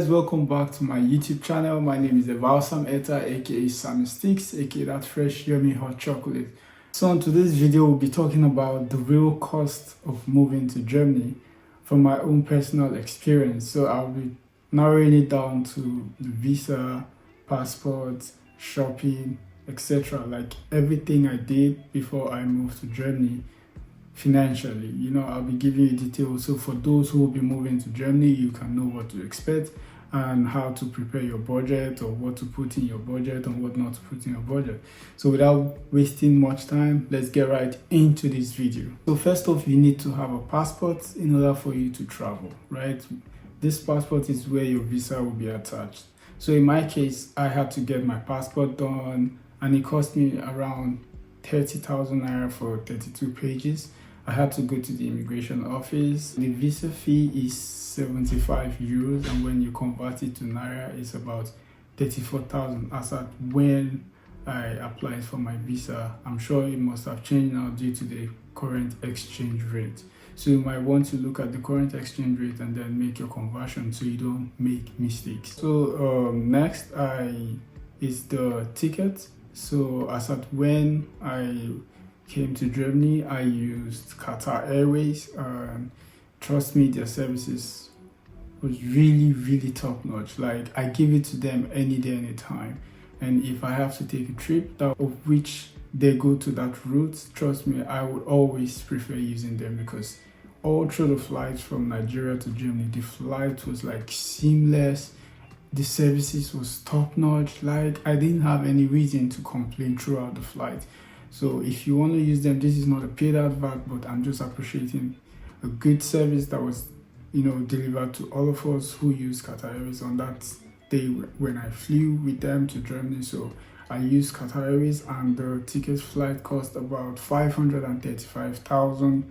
welcome back to my YouTube channel. My name is evalsametta, aka Sammy Sticks, aka that fresh yummy hot chocolate. So on today's video, we'll be talking about the real cost of moving to Germany from my own personal experience. So I'll be narrowing it down to the visa, passport, shopping, etc. Like everything I did before I moved to Germany financially. I'll be giving you details, so for those who will be moving to Germany, you can know what to expect and how to prepare your budget, or what to put in your budget and what not to put in your budget. So without wasting much time, let's get right into this video. So first off, you need to have a passport in order for you to travel, right? This passport is where your visa will be attached. So in my case, I had to get my passport done, and it cost me around 30,000 naira for 32 pages. I had to go to the immigration office. The visa fee is 75 euros, and when you convert it to naira, it's about 34,000 as at when I applied for my visa. I'm sure it must have changed now due to the current exchange rate. So you might want to look at the current exchange rate and then make your conversion so you don't make mistakes. So next is the ticket. So as at when I came to Germany, I used Qatar Airways. Trust me, their services was really top notch. Like, I give it to them any day, any time. And if I have to take a trip of which they go to that route, trust me, I would always prefer using them, because all through the flights from Nigeria to Germany, the flight was like seamless. The services was top notch. Like, I didn't have any reason to complain throughout the flight. So if you want to use them, this is not a paid advert, but I'm just appreciating a good service that was, delivered to all of us who use Qatar Airways on that day when I flew with them to Germany. So I used Qatar Airways, and the ticket flight cost about 535,000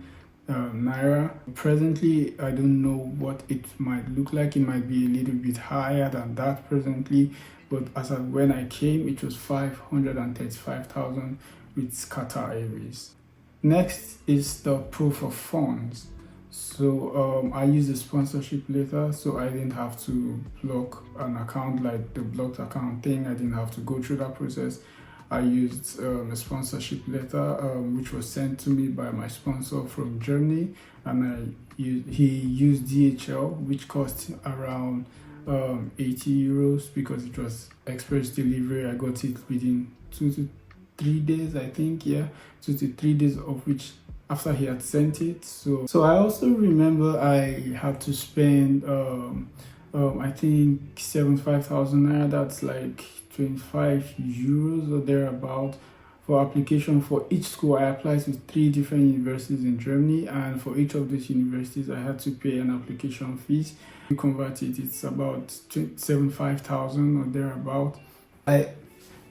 naira. Presently, I don't know what it might look like. It might be a little bit higher than that presently, but as of when I came, it was 535,000 with Qatar Airways. Next is the proof of funds. So I used a sponsorship letter, so I didn't have to block an account like the blocked account thing. I didn't have to go through that process. I used a sponsorship letter which was sent to me by my sponsor from Germany, and he used DHL, which cost around 80 euros because it was express delivery. I got it within 2 to 3 days, I think. 2 to 3 days, of which after he had sent it. So I also remember I had to spend I think 75,000 naira. That's like 25 euros or thereabout for application for each school. I applied to 3 different universities in Germany, and for each of these universities I had to pay an application fees. We convert it, it's about 75,000 or thereabout. I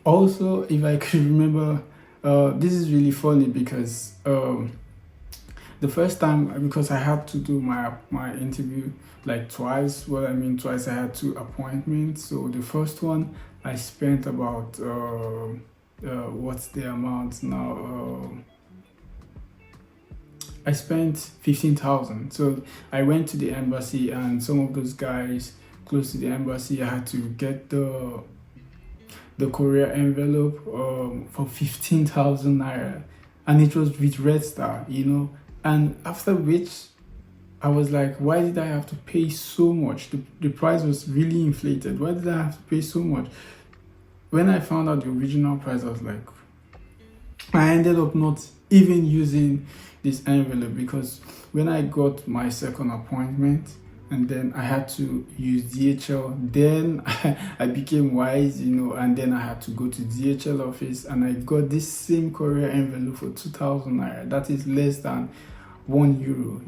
also, if I could remember, this is really funny because the first time, because I had to do my interview like twice. Well, I mean twice, I had 2 appointments. So the first one I spent about what's the amount now? I spent 15,000. So I went to the embassy, and some of those guys close to the embassy, I had to get the courier envelope for 15,000 naira, and it was with Red Star, and after which I was like, why did I have to pay so much? The price was really inflated. Why did I have to pay so much? When I found out the original price, I was like, I ended up not even using this envelope, because when I got my second appointment and then I had to use DHL, then I became wise, and then I had to go to DHL office, and I got this same courier envelope for 2,000 naira. That is less than 1 euro,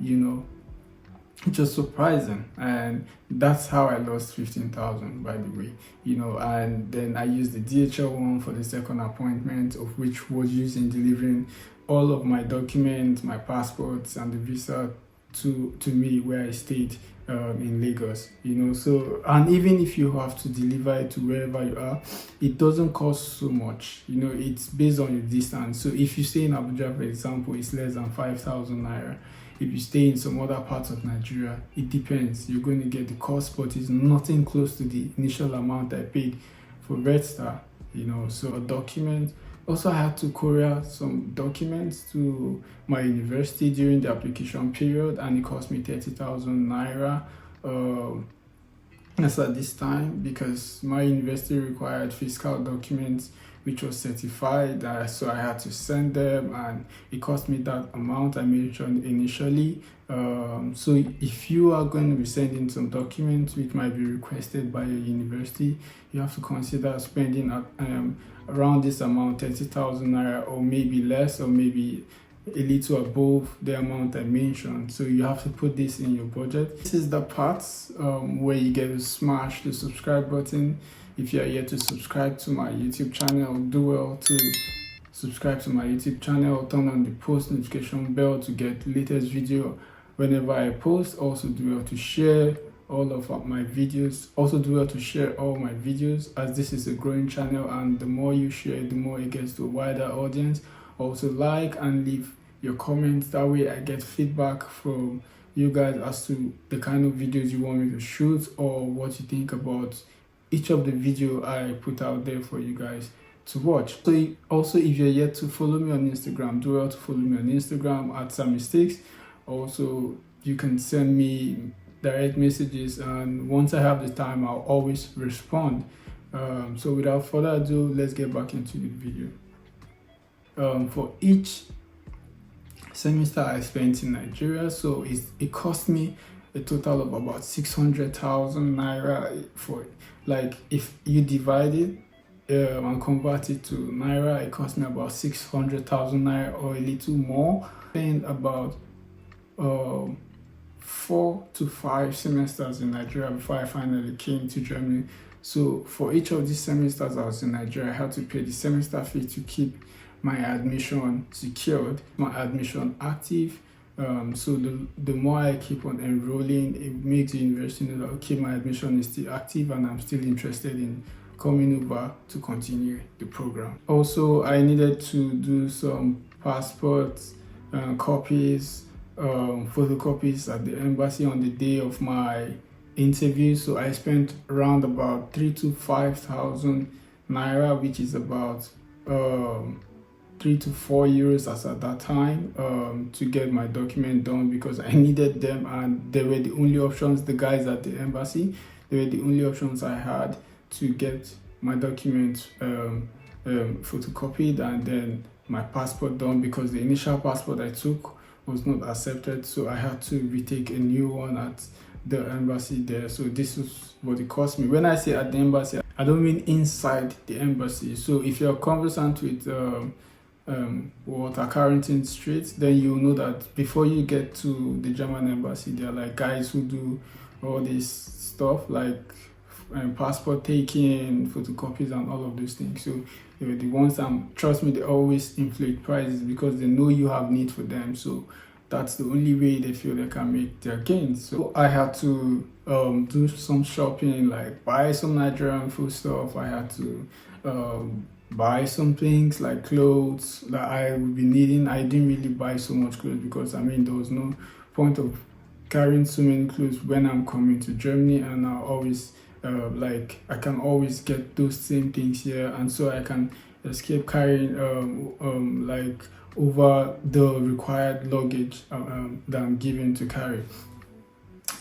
which was surprising. And that's how I lost 15,000, by the way, and then I used the DHL one for the second appointment, of which was used in delivering all of my documents, my passports and the visa to me where I stayed in Lagos, so, and even if you have to deliver it to wherever you are, it doesn't cost so much, it's based on your distance. So if you stay in Abuja, for example, it's less than 5,000 naira. if you stay in some other parts of Nigeria, it depends. You're going to get the cost, but it's nothing close to the initial amount I paid for Red Star, so a document. Also, I had to courier some documents to my university during the application period, and it cost me 30,000 naira. That's at this time, because my university required fiscal documents which was certified, so I had to send them, and it cost me that amount I mentioned initially. So if you are going to be sending some documents which might be requested by your university, you have to consider spending around this amount, 30,000 naira, or maybe less, or maybe a little above the amount I mentioned. So you have to put this in your budget. This is the part where you get to smash the subscribe button. If you are yet to subscribe to my YouTube channel, do well to subscribe to my YouTube channel. Turn on the post notification bell to get latest video whenever I post. Also do well to share all of my videos. Also do well to share all my videos, as this is a growing channel, and the more you share, the more it gets to a wider audience. Also like and leave your comments. That way I get feedback from you guys as to the kind of videos you want me to shoot, or what you think about each of the video I put out there for you guys to watch. So also, if you're yet to follow me on Instagram, do well to follow me on Instagram at Sammy. Also, you can send me direct messages, and once I have the time, I'll always respond. So without further ado, let's get back into the video. For each semester I spent in Nigeria, so it cost me a total of about 600,000 naira. For, like, if you divide it and convert it to naira, it cost me about 600,000 naira, or a little more. Spent about 4 to 5 semesters in Nigeria before I finally came to Germany. So for each of these semesters I was in Nigeria, I had to pay the semester fee to keep my admission secured, my admission active. So the more I keep on enrolling, it makes the university know that, okay, my admission is still active and I'm still interested in coming over to continue the program. Also, I needed to do some passport copies, photocopies at the embassy on the day of my interview. So I spent around about 3,000 to 5,000 naira, which is about 3 to 4 euros as at that time, to get my document done, because I needed them, and they were the only options. The guys at the embassy, they were the only options I had to get my documents photocopied and then my passport done, because the initial passport I took was not accepted, so I had to retake a new one at the embassy there. So this is what it cost me. When I say at the embassy, I don't mean inside the embassy. So if you're conversant with Walter Carrington Street, then you'll know that before you get to the German embassy, there are like guys who do all this stuff, like passport taking, photocopies, and all of those things. So they're the ones that, trust me, they always inflate prices because they know you have need for them. So that's the only way they feel they can make their gains. So I had to do some shopping, like buy some Nigerian food stuff. I had to buy some things like clothes that I would be needing. I didn't really buy so much clothes because, I mean, there was no point of carrying so many clothes when I'm coming to Germany, and I always I can always get those same things here, and so I can escape carrying like over the required luggage that I'm given to carry.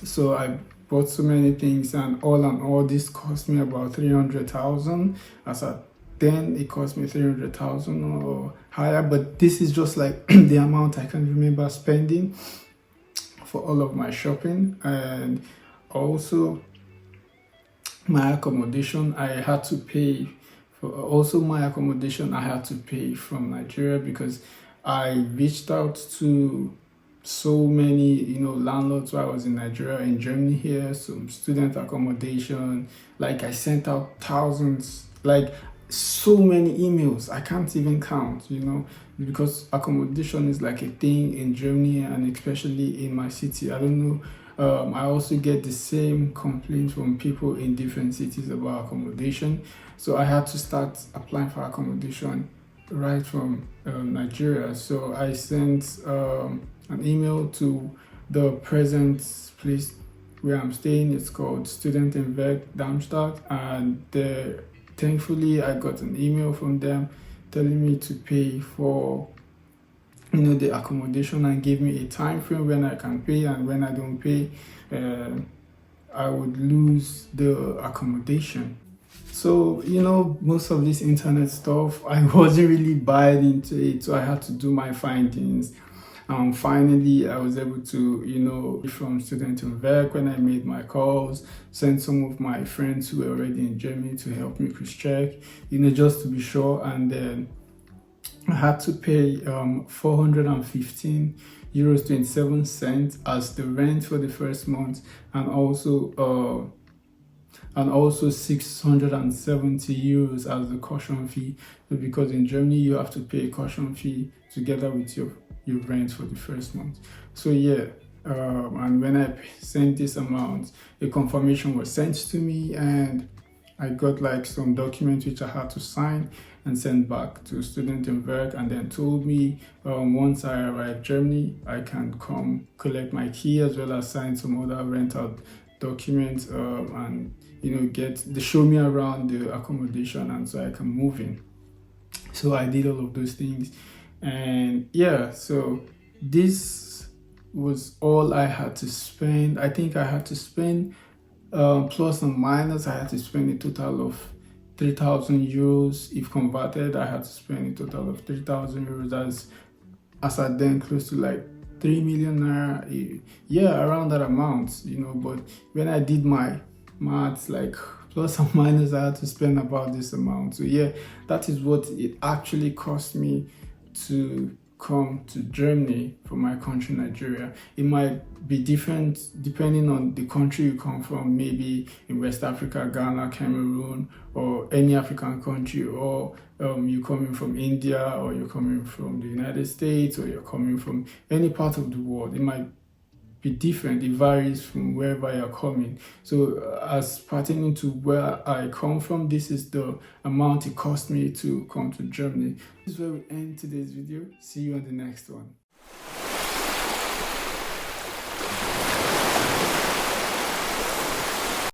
So I bought so many things, and all this cost me about 300,000. As at then, it cost me 300,000 or higher, but this is just like the amount I can remember spending for all of my shopping. And also my accommodation, I had to pay for. Also my accommodation, I had to pay from Nigeria, because I reached out to so many landlords while I was in Nigeria, in Germany here, some student accommodation. Like, I sent out thousands, like so many emails, I can't even count, because accommodation is like a thing in Germany, and especially in my city. I don't know. I also get the same complaints from people in different cities about accommodation. So I had to start applying for accommodation right from Nigeria. So I sent an email to the present place where I'm staying. It's called Studentenwerk Darmstadt, and thankfully I got an email from them telling me to pay for the accommodation, and give me a time frame when I can pay, and when I don't pay, I would lose the accommodation. So most of this internet stuff, I wasn't really buying into it, so I had to do my findings. Finally, I was able to, from Studentenwerk, when I made my calls, send some of my friends who were already in Germany to help me cross-check, just to be sure. And then I had to pay 415 euros 27 cents as the rent for the first month, and also 670 euros as the caution fee. So because in Germany you have to pay a caution fee together with your rent for the first month. So yeah, and when I sent this amount, a confirmation was sent to me, and I got like some documents which I had to sign and send back to Studentenwerk, and then told me once I arrive Germany, I can come collect my key, as well as sign some other rental documents, and they show me around the accommodation, and so I can move in. So I did all of those things, and yeah, so this was all I had to spend. I think I had to spend plus and minus, I had to spend a total of 3,000 euros. If converted, I had to spend a total of 3,000 euros, as at then close to like 3 million naira, yeah, around that amount, but when I did my maths, like plus and minus, I had to spend about this amount. So yeah, that is what it actually cost me to come to Germany from my country, Nigeria. It might be different depending on the country you come from, maybe in West Africa, Ghana, Cameroon, or any African country, or you're coming from India, or you're coming from the United States, or you're coming from any part of the world. It might be different. It varies from wherever you're coming. So as pertaining to where I come from, this is the amount it cost me to come to Germany. This is where we end today's video. See you on the next one.